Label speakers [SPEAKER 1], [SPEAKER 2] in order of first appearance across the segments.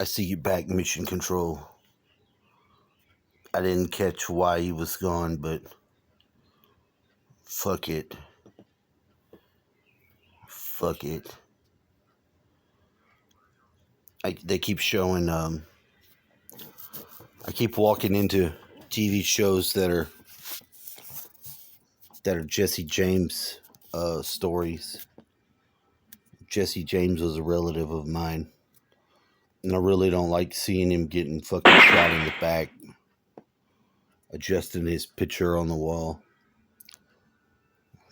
[SPEAKER 1] I see you back, Mission Control. I didn't catch why he was gone, but fuck it. Fuck it. They keep showing, I keep walking into TV shows that are Jesse James stories. Jesse James was a relative of mine. And I really don't like seeing him getting fucking shot in the back. Adjusting his picture on the wall.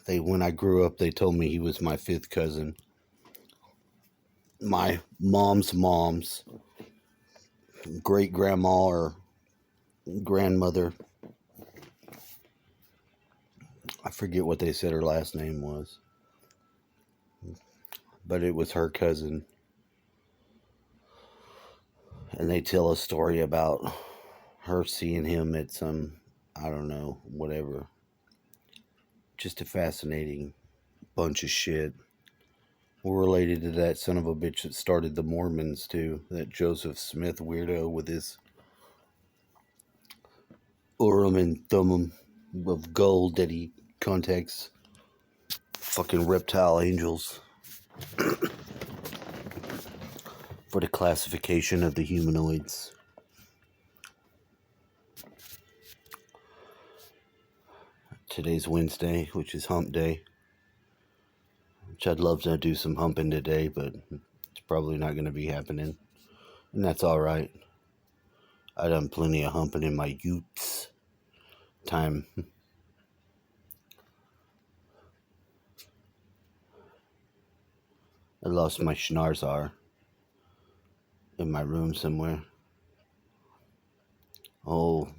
[SPEAKER 1] When I grew up, they told me he was my fifth cousin. My mom's great grandma or grandmother. I forget what they said her last name was. But it was her cousin. And they tell a story about her seeing him at some, I don't know, whatever. Just a fascinating bunch of shit. We're related to that son of a bitch that started the Mormons too. That Joseph Smith weirdo with his Urim and Thummim of gold that he contacts fucking reptile angels for the classification of the humanoids. Today's Wednesday, which is hump day. Which I'd love to do some humping today, but it's probably not going to be happening. And that's alright. I done plenty of humping in my youth's time. I lost my schnarzar in my room somewhere. A whole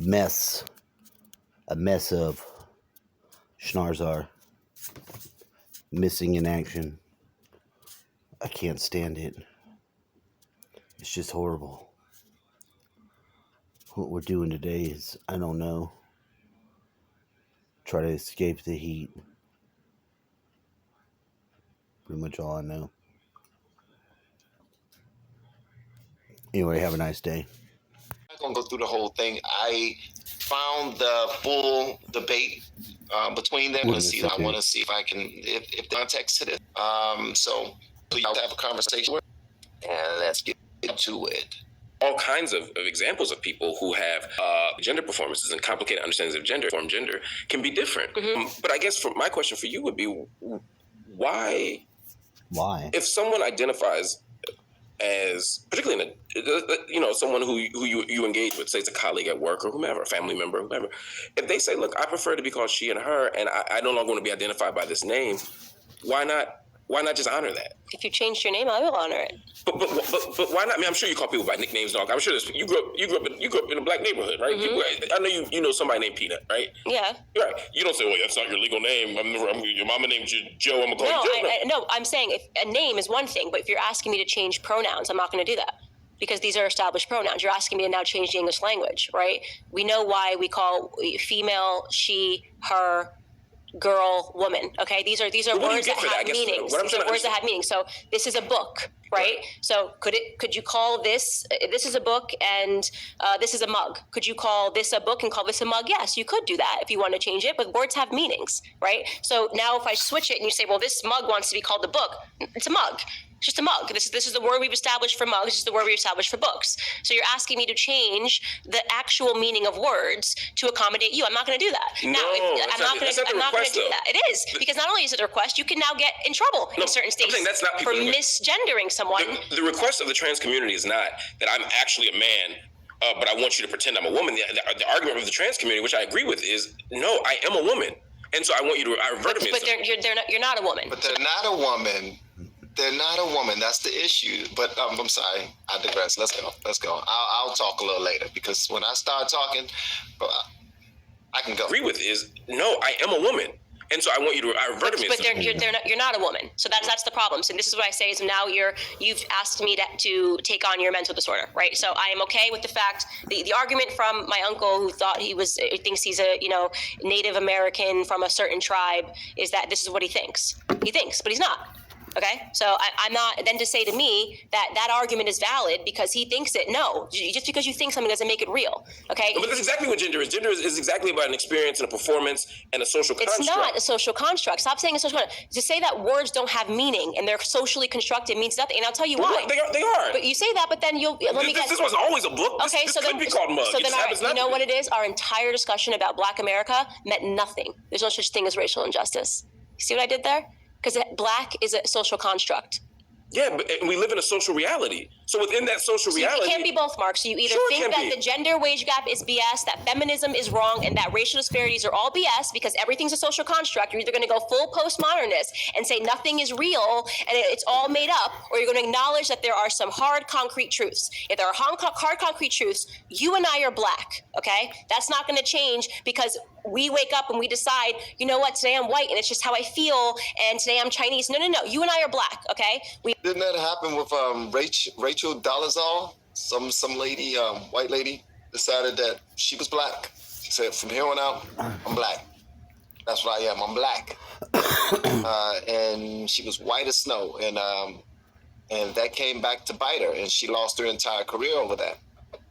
[SPEAKER 1] mess. A mess of schnarzar. Missing in action. I can't stand it. It's just horrible. What we're doing today is, I don't know. Try to escape the heat. Pretty much all I know. Anyway, have a nice day.
[SPEAKER 2] I'm not going to go through the whole thing. I found the full debate between them and see. I want to see if I can, if the context to this. So please have a conversation and let's get into it.
[SPEAKER 3] All kinds of examples of people who have gender performances and complicated understandings of gender, form gender, can be different. Mm-hmm. But I guess my question for you would be, why?
[SPEAKER 1] Why?
[SPEAKER 3] If someone identifies as, particularly someone who you engage with, say it's a colleague at work or whomever, a family member, whomever, if they say, look, I prefer to be called she and her, and I no longer want to be identified by this name, why not just honor that?
[SPEAKER 4] If you changed your name, I will honor it.
[SPEAKER 3] But why not? I mean, I'm sure you call people by nicknames and all. I'm sure you grew up in a black neighborhood, right? Mm-hmm. I know you know somebody named Peanut, right?
[SPEAKER 4] Yeah.
[SPEAKER 3] Right. You don't say, well, that's not your legal name. Your mama named you Joe. I'm gonna call you Joe.
[SPEAKER 4] No, I'm saying if a name is one thing, but if you're asking me to change pronouns, I'm not going to do that. Because these are established pronouns. You're asking me to now change the English language, right? We know why we call female, she, her, girl, woman. Okay, these are words that have meanings. These are words that have meaning. So this is a book, right? So could you call this is a book and this is a mug? Could you call this a book and call this a mug? Yes, you could do that if you want to change it. But words have meanings, right? So now if I switch it and you say, well, this mug wants to be called a book, it's a mug. It's just a mug. This is the word we've established for mugs. This is the word we've established for books. So you're asking me to change the actual meaning of words to accommodate you. I'm not going to do that. I'm not going to do that. It is, because not only is it a request, you can now get in trouble in certain states for misgendering someone.
[SPEAKER 3] The request of the trans community is not that I'm actually a man, but I want you to pretend I'm a woman. The argument of the trans community, which I agree with, is no, I am a woman, and so I want you to revert to me.
[SPEAKER 4] But you're not a woman.
[SPEAKER 2] But they're not a woman. They're not a woman. That's the issue. But I'm sorry. I digress. Let's go. I'll talk a little later, because when I start talking, I can go.
[SPEAKER 3] Agree with is no, I am a woman. And so I want you to revert me.
[SPEAKER 4] But you're not a woman. So that's the problem. So this is what I say is now you've asked me to take on your mental disorder, right? So I am okay with the fact the argument from my uncle who thinks he's a Native American from a certain tribe is that this is what he thinks. He thinks, but he's not. Okay, so I'm not then to say to me that argument is valid because he thinks it. No, just because you think something doesn't make it real. Okay,
[SPEAKER 3] but that's exactly what gender is. Gender is exactly about an experience and a performance and a social construct.
[SPEAKER 4] It's not a social construct. Stop saying a social construct. To say that words don't have meaning and they're socially constructed means nothing. And I'll tell you why.
[SPEAKER 3] They are.
[SPEAKER 4] But you say that, but then
[SPEAKER 3] This wasn't always a book.
[SPEAKER 4] Okay,
[SPEAKER 3] this could be called mug.
[SPEAKER 4] So then, you know what it is? Our entire discussion about Black America meant nothing. There's no such thing as racial injustice. You see what I did there? Because Black is a social construct.
[SPEAKER 3] Yeah, but we live in a social reality. So within that social reality...
[SPEAKER 4] It can be both, Mark. So you either think that the gender wage gap is BS, that feminism is wrong, and that racial disparities are all BS because everything's a social construct. You're either going to go full postmodernist and say nothing is real and it's all made up, or you're going to acknowledge that there are some hard, concrete truths. If there are hard, concrete truths, you and I are Black, okay? That's not going to change because we wake up and we decide, you know what, today I'm white and it's just how I feel, and today I'm Chinese. No. You and I are Black, okay?
[SPEAKER 2] Didn't that happen with Rachel Dolezal? Some lady, white lady, decided that she was Black. She said, from here on out, I'm Black. That's what I am. I'm Black. And she was white as snow. And that came back to bite her, and she lost her entire career over that.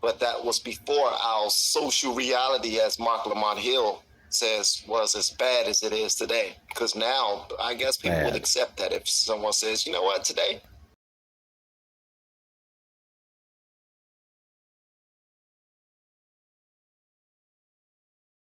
[SPEAKER 2] But that was before our social reality, as Mark Lamont Hill says, was as bad as it is today. Because now, I guess people would accept that if someone says, you know what, today